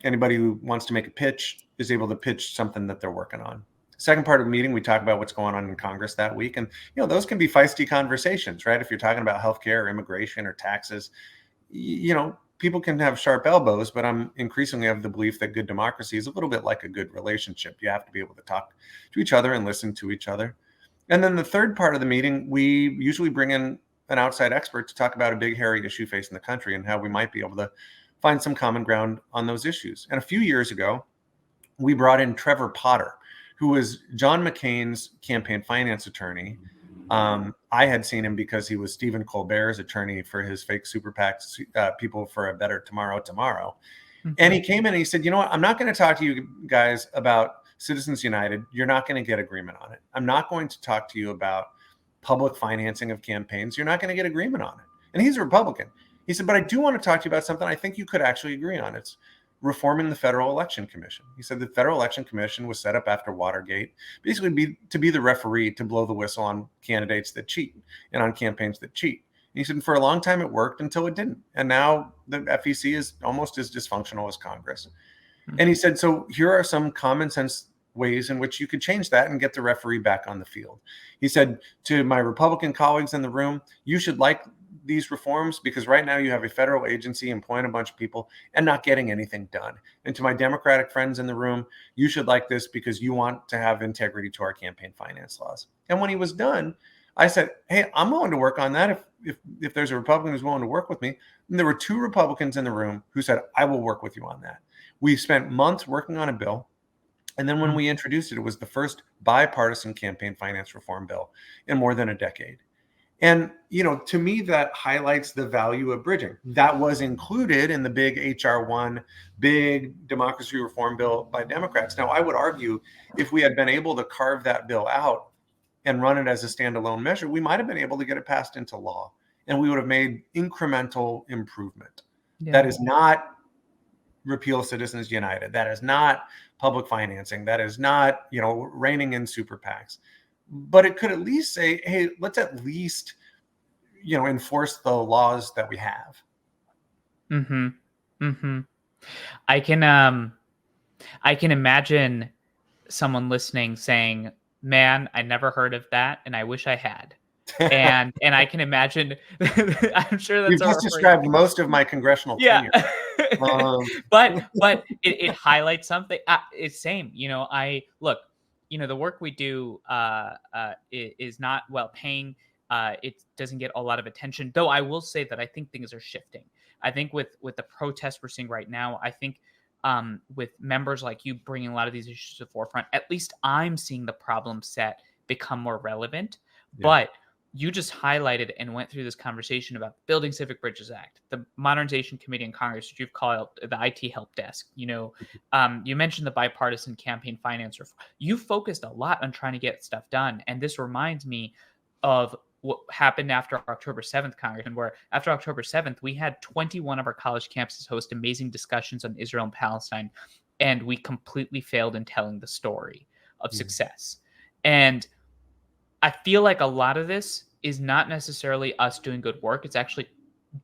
anybody who wants to make a pitch is able to pitch something that they're working on. Second part of the meeting, we talk about what's going on in Congress that week. And, those can be feisty conversations, right? If you're talking about healthcare or immigration or taxes, people can have sharp elbows, but I'm increasingly of the belief that good democracy is a little bit like a good relationship. You have to be able to talk to each other and listen to each other. And then the third part of the meeting, we usually bring in an outside expert to talk about a big, hairy issue facing the country and how we might be able to find some common ground on those issues. And a few years ago, we brought in Trevor Potter, who was John McCain's campaign finance attorney. I had seen him because he was Stephen Colbert's attorney for his fake super PACs, People for a Better Tomorrow. And Mhm. he came in and he said, I'm not going to talk to you guys about Citizens United. You're not going to get agreement on it. I'm not going to talk to you about public financing of campaigns. You're not going to get agreement on it. And he's a Republican. He said, but I do want to talk to you about something I think you could actually agree on. It's reforming the Federal Election Commission. He said the Federal Election Commission was set up after Watergate, basically to be the referee to blow the whistle on candidates that cheat and on campaigns that cheat. And he said for a long time it worked until it didn't. And now the FEC is almost as dysfunctional as Congress. Mm. And he said, so here are some common sense ways in which you could change that and get the referee back on the field. He said to my Republican colleagues in the room, you should like these reforms because right now you have a federal agency employing a bunch of people and not getting anything done. And to my Democratic friends in the room, you should like this because you want to have integrity to our campaign finance laws. And when he was done, I said, hey, I'm willing to work on that if there's a Republican who's willing to work with me. And there were 2 Republicans in the room who said, I will work with you on that. We spent months working on a bill. And then when Mm. we introduced it, it was the first bipartisan campaign finance reform bill in more than a decade. And, to me, that highlights the value of bridging. That was included in the big HR1, big democracy reform bill by Democrats. Now, I would argue if we had been able to carve that bill out and run it as a standalone measure, we might have been able to get it passed into law, and we would have made incremental improvement. Yeah. That is not repeal Citizens United. That is not public financing. That is not, reining in super PACs. But it could at least say, hey, let's at least, enforce the laws that we have. Mm-hmm. Mm-hmm. I can imagine someone listening saying, "Man, I never heard of that, and I wish I had." And I can imagine. I'm sure that's You've just described most of my congressional tenure. But it highlights something. It's same. I look. The work we do is not well paying. It doesn't get a lot of attention, though. I will say that I think things are shifting. I think with the protests we're seeing right now, I think with members like you bringing a lot of these issues to the forefront, at least I'm seeing the problem set become more relevant. Yeah. But you just highlighted and went through this conversation about the Building Civic Bridges Act, the Modernization Committee in Congress, which you've called the IT help desk. You mentioned the bipartisan campaign finance reform. You focused a lot on trying to get stuff done. And this reminds me of what happened after October 7th, Congressman, where after October 7th, we had 21 of our college campuses host amazing discussions on Israel and Palestine, and we completely failed in telling the story of success. And I feel like a lot of this is not necessarily us doing good work. It's actually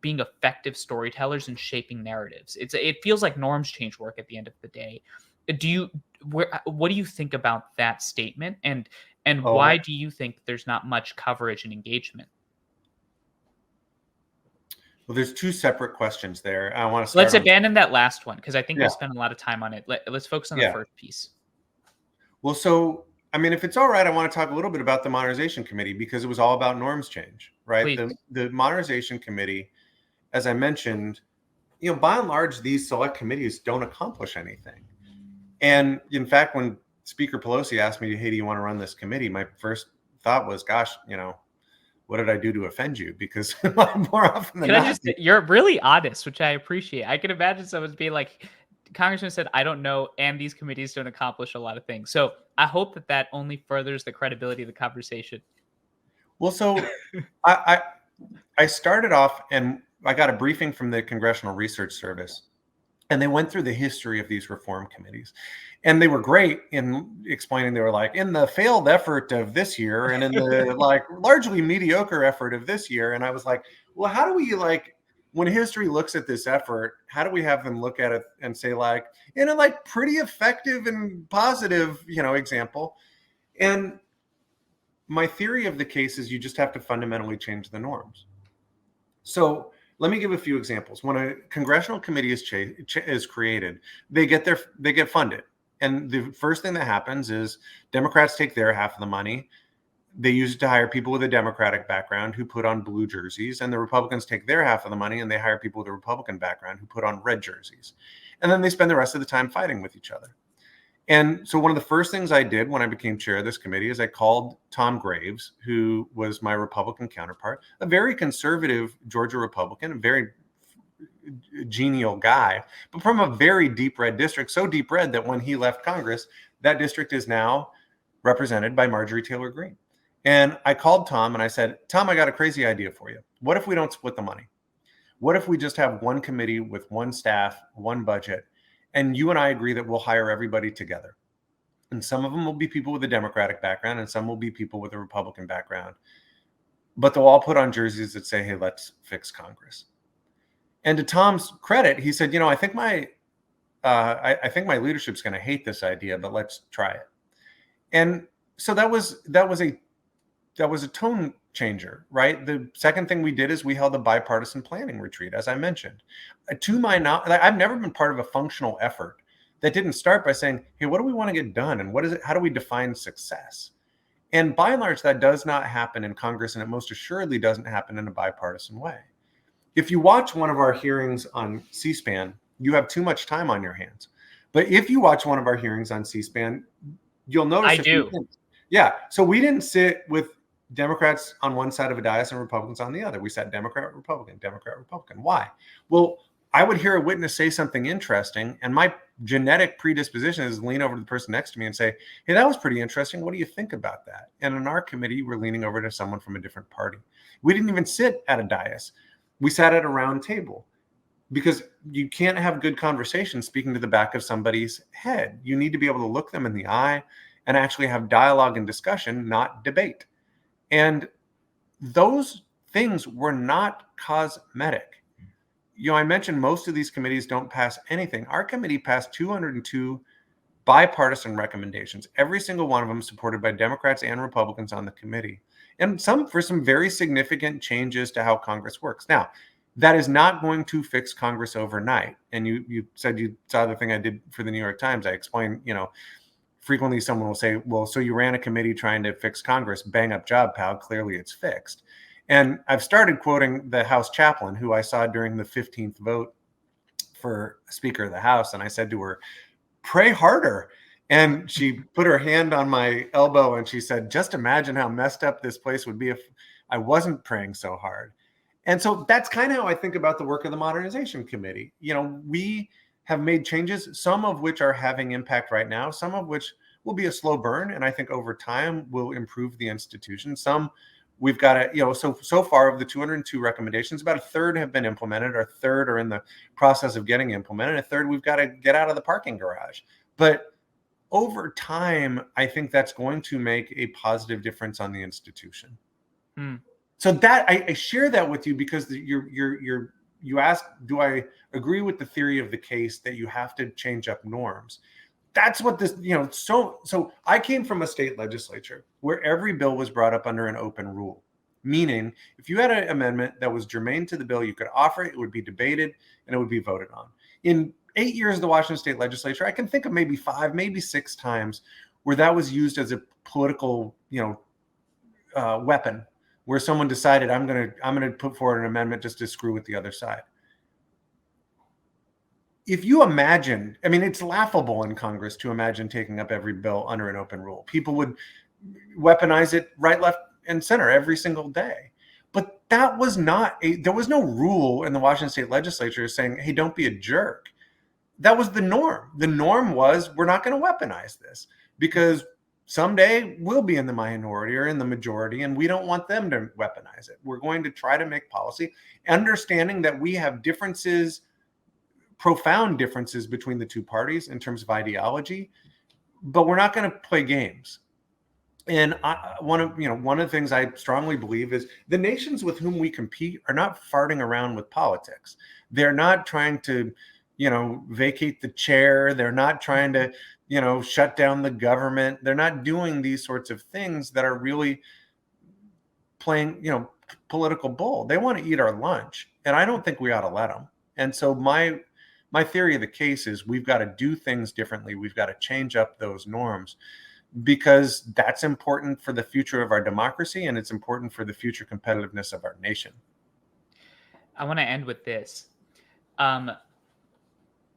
being effective storytellers and shaping narratives. It feels like norms change work at the end of the day. What do you think about that statement? And why do you think there's not much coverage and engagement? Well, there's two separate questions there. I want to start. Let's abandon that last one because I think we'll spend a lot of time on it. Let's focus on the first piece. Well, so if it's all right, I want to talk a little bit about the Modernization Committee because it was all about norms change, right? The Modernization Committee, as I mentioned, by and large, these select committees don't accomplish anything. And in fact, when Speaker Pelosi asked me, hey, do you want to run this committee? My first thought was, gosh, what did I do to offend you? Because more often than not, you're really honest, which I appreciate. I can imagine someone's being like, Congressman said, I don't know, and these committees don't accomplish a lot of things. So I hope that only furthers the credibility of the conversation. Well, so I started off and I got a briefing from the Congressional Research Service, and they went through the history of these reform committees. And they were great in explaining, they were like, in the failed effort of this year and in the largely mediocre effort of this year. And I was like, well, how do we when history looks at this effort, how do we have them look at it and say in a pretty effective and positive, example? And my theory of the case is you just have to fundamentally change the norms. So let me give a few examples. When a congressional committee is created, they get funded. And the first thing that happens is Democrats take their half of the money. They use it to hire people with a Democratic background who put on blue jerseys, and the Republicans take their half of the money and they hire people with a Republican background who put on red jerseys. And then they spend the rest of the time fighting with each other. And so one of the first things I did when I became chair of this committee is I called Tom Graves, who was my Republican counterpart, a very conservative Georgia Republican, a very genial guy, but from a very deep red district, so deep red that when he left Congress, that district is now represented by Marjorie Taylor Greene. And I called Tom and I said, Tom, I got a crazy idea for you. What if we don't split the money? What if we just have one committee with one staff, one budget, and you and I agree that we'll hire everybody together? And some of them will be people with a Democratic background and some will be people with a Republican background. But they'll all put on jerseys that say, hey, let's fix Congress. And to Tom's credit, he said, I think my leadership's going to hate this idea, but let's try it. And so that was a tone changer, right? The second thing we did is we held a bipartisan planning retreat, as I mentioned. To my knowledge, I've never been part of a functional effort that didn't start by saying, hey, what do we want to get done? And how do we define success? And by and large, that does not happen in Congress, and it most assuredly doesn't happen in a bipartisan way. If you watch one of our hearings on C-SPAN, you have too much time on your hands. But if you watch one of our hearings on C-SPAN, you'll notice I do. Yeah. So we didn't sit with Democrats on one side of a dais and Republicans on the other. We sat Democrat, Republican, Democrat, Republican. Why? Well, I would hear a witness say something interesting, and my genetic predisposition is to lean over to the person next to me and say, hey, that was pretty interesting. What do you think about that? And in our committee, we're leaning over to someone from a different party. We didn't even sit at a dais. We sat at a round table, because you can't have good conversation speaking to the back of somebody's head. You need to be able to look them in the eye and actually have dialogue and discussion, not debate. And those things were not cosmetic. I mentioned most of these committees don't pass anything. Our committee passed 202 bipartisan recommendations, every single one of them supported by Democrats and Republicans on the committee, and some for some very significant changes to how Congress works. Now, that is not going to fix Congress overnight. And you said you saw the thing I did for the New York Times. I explained, frequently someone will say, well, so you ran a committee trying to fix Congress. Bang up job, pal. Clearly it's fixed. And I've started quoting the House chaplain, who I saw during the 15th vote for Speaker of the House. And I said to her, pray harder. And she put her hand on my elbow and she said, just imagine how messed up this place would be if I wasn't praying so hard. And so that's kind of how I think about the work of the Modernization Committee. We have made changes, some of which are having impact right now, some of which will be a slow burn, and I think over time will improve the institution. Some we've got to, so far of the 202 recommendations, about a third have been implemented, or a third are in the process of getting implemented, a third we've got to get out of the parking garage. But over time, I think that's going to make a positive difference on the institution. So that I share that with you because you asked, do I agree with the theory of the case that you have to change up norms? That's what this, so I came from a state legislature where every bill was brought up under an open rule, meaning if you had an amendment that was germane to the bill, you could offer it, it would be debated, and it would be voted on. In 8 years of the Washington State Legislature, I can think of maybe 5, maybe 6 times where that was used as a political, weapon, where someone decided I'm going to put forward an amendment just to screw with the other side. If you imagine, it's laughable in Congress to imagine taking up every bill under an open rule. People would weaponize it right, left, and center every single day. But there was no rule in the Washington State Legislature saying, hey, don't be a jerk. That was the norm. The norm was, we're not going to weaponize this because someday we'll be in the minority or in the majority, and we don't want them to weaponize it. We're going to try to make policy, understanding that we have differences, profound differences between the two parties in terms of ideology, but we're not going to play games. And one of the things I strongly believe is the nations with whom we compete are not farting around with politics. They're not trying to, vacate the chair. They're not trying to, shut down the government. They're not doing these sorts of things that are really playing, political bull. They want to eat our lunch, and I don't think we ought to let them. And so my theory of the case is we've got to do things differently. We've got to change up those norms because that's important for the future of our democracy, and it's important for the future competitiveness of our nation. I want to end with this.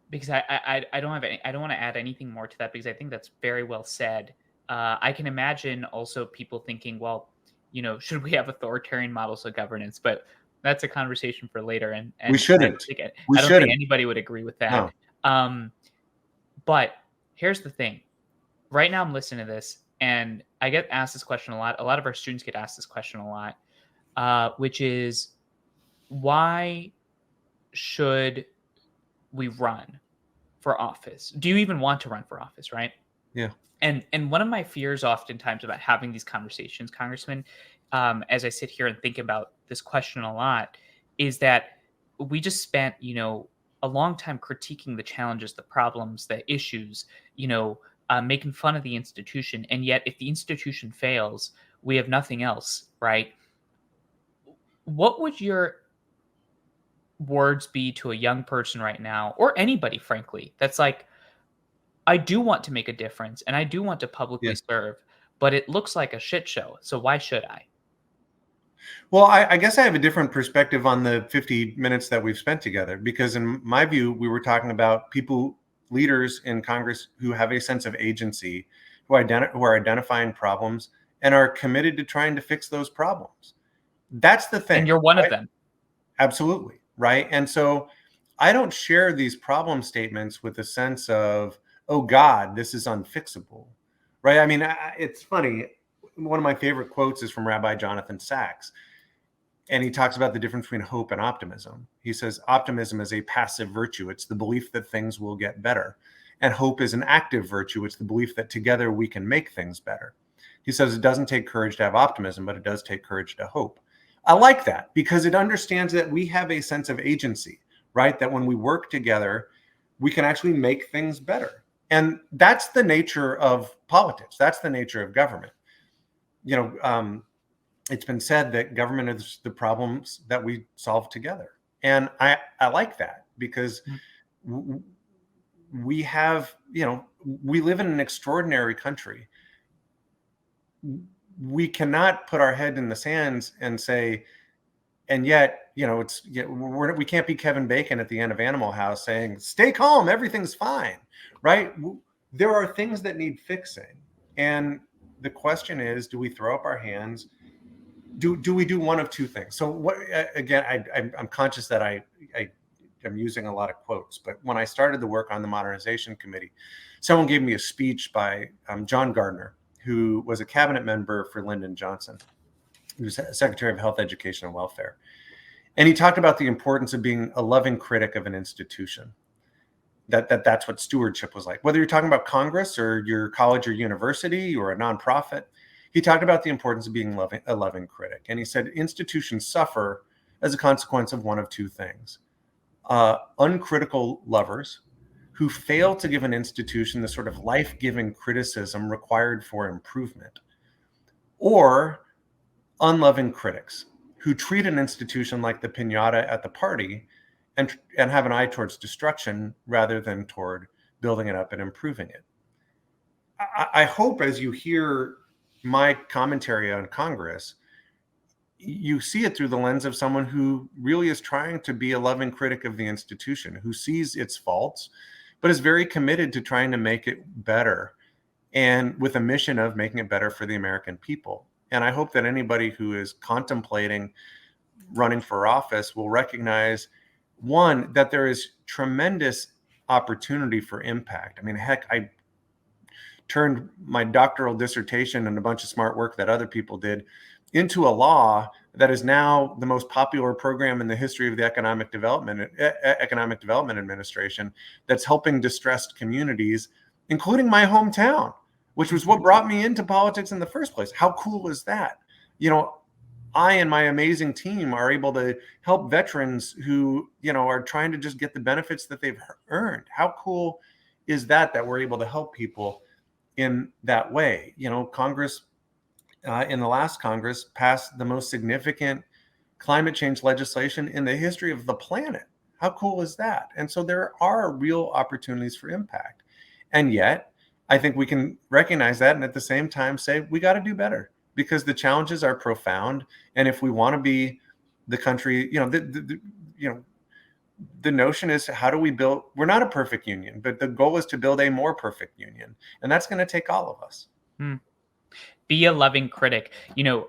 Because I don't want to add anything more to that because I think that's very well said. I can imagine also people thinking, well, should we have authoritarian models of governance? But that's a conversation for later. And we shouldn't. I don't think anybody would agree with that. No. But here's the thing. Right now I'm listening to this and I get asked this question a lot. A lot of our students get asked this question a lot, which is, why should we run for office? Do you even want to run for office, right? Yeah. And one of my fears oftentimes about having these conversations, Congressman, as I sit here and think about this question a lot, is that we just spent, a long time critiquing the challenges, the problems, the issues, making fun of the institution. And yet if the institution fails, we have nothing else, right? What would your words be to a young person right now, or anybody, frankly, that's like, I do want to make a difference and I do want to publicly serve, but it looks like a shit show. So why should I? Well, I guess I have a different perspective on the 50 minutes that we've spent together, because in my view, we were talking about leaders in Congress who have a sense of agency, who are identifying problems and are committed to trying to fix those problems. That's the And thing, you're one of right? them. Absolutely, right? And so I don't share these problem statements with a sense of, oh God, this is unfixable, right? I mean, it's funny. One of my favorite quotes is from Rabbi Jonathan Sachs, and he talks about the difference between hope and optimism. He says, optimism is a passive virtue. It's the belief that things will get better. And hope is an active virtue. It's the belief that together we can make things better. He says it doesn't take courage to have optimism, but it does take courage to hope. I like that because it understands that we have a sense of agency, right? That when we work together, we can actually make things better. And that's the nature of politics. That's the nature of government. You know, it's been said that government is the problems that we solve together. And I like that because we have, we live in an extraordinary country. We cannot put our head in the sands and say, and yet, we can't be Kevin Bacon at the end of Animal House saying, stay calm, everything's fine, right? There are things that need fixing. And the question is, do we throw up our hands? Do we do one of two things? So what, again, I'm conscious that I am using a lot of quotes, but when I started the work on the Modernization Committee, someone gave me a speech by John Gardner, who was a cabinet member for Lyndon Johnson. He was Secretary of Health, Education, and Welfare. And he talked about the importance of being a loving critic of an institution. That's what stewardship was like. Whether you're talking about Congress or your college or university or a nonprofit, he talked about the importance of being a loving critic. And he said institutions suffer as a consequence of one of two things. Uncritical lovers who fail to give an institution the sort of life-giving criticism required for improvement, or unloving critics who treat an institution like the piñata at the party and have an eye towards destruction rather than toward building it up and improving it. I hope as you hear my commentary on Congress, you see it through the lens of someone who really is trying to be a loving critic of the institution, who sees its faults, but is very committed to trying to make it better, and with a mission of making it better for the American people. And I hope that anybody who is contemplating running for office will recognize, one, that there is tremendous opportunity for impact. I mean, heck, I turned my doctoral dissertation and a bunch of smart work that other people did into a law that is now the most popular program in the history of the Economic Development Administration, that's helping distressed communities, including my hometown, which was what brought me into politics in the first place. How cool is that? I and my amazing team are able to help veterans who, are trying to just get the benefits that they've earned. How cool is that we're able to help people in that way? Congress, in the last Congress, passed the most significant climate change legislation in the history of the planet. How cool is that? And so there are real opportunities for impact. And yet, I think we can recognize that and at the same time say, we got to do better, because the challenges are profound. And if we want to be the country, the notion is, how do we build, we're not a perfect union, but the goal is to build a more perfect union. And that's going to take all of us. Be a loving critic.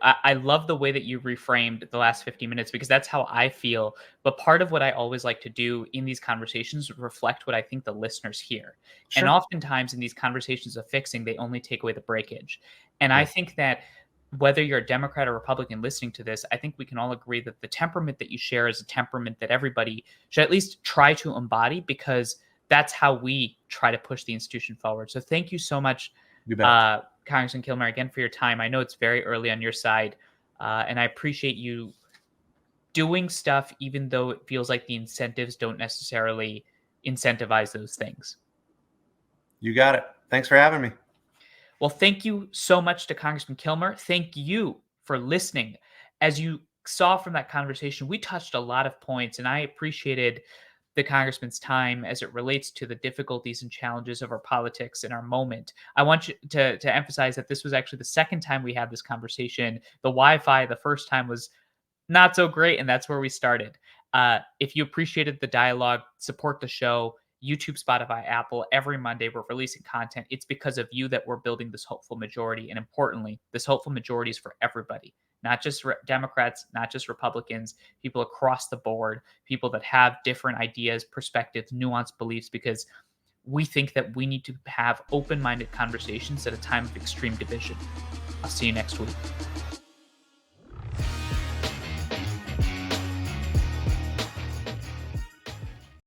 I love the way that you reframed the last 50 minutes, because that's how I feel. But part of what I always like to do in these conversations is reflect what I think the listeners hear. And Sure. oftentimes in these conversations of fixing, they only take away the breakage. And I Yeah. think that whether you're a Democrat or Republican listening to this, I think we can all agree that the temperament that you share is a temperament that everybody should at least try to embody, because that's how we try to push the institution forward. So thank you so much, You bet. Congressman Kilmer, again for your time. I know it's very early on your side, and I appreciate you doing stuff even though it feels like the incentives don't necessarily incentivize those things. You got it. Thanks for having me. Well, thank you so much to Congressman Kilmer. Thank you for listening. As you saw from that conversation, we touched a lot of points, and I appreciated the congressman's time as it relates to the difficulties and challenges of our politics in our moment. I want you to emphasize that this was actually the second time we had this conversation. The Wi-Fi the first time was not so great, and that's where we started. If you appreciated the dialogue, support the show. YouTube, Spotify, Apple. Every Monday, we're releasing content. It's because of you that we're building this hopeful majority. And importantly, this hopeful majority is for everybody, not just Democrats, not just Republicans, people across the board, people that have different ideas, perspectives, nuanced beliefs, because we think that we need to have open minded conversations at a time of extreme division. I'll see you next week.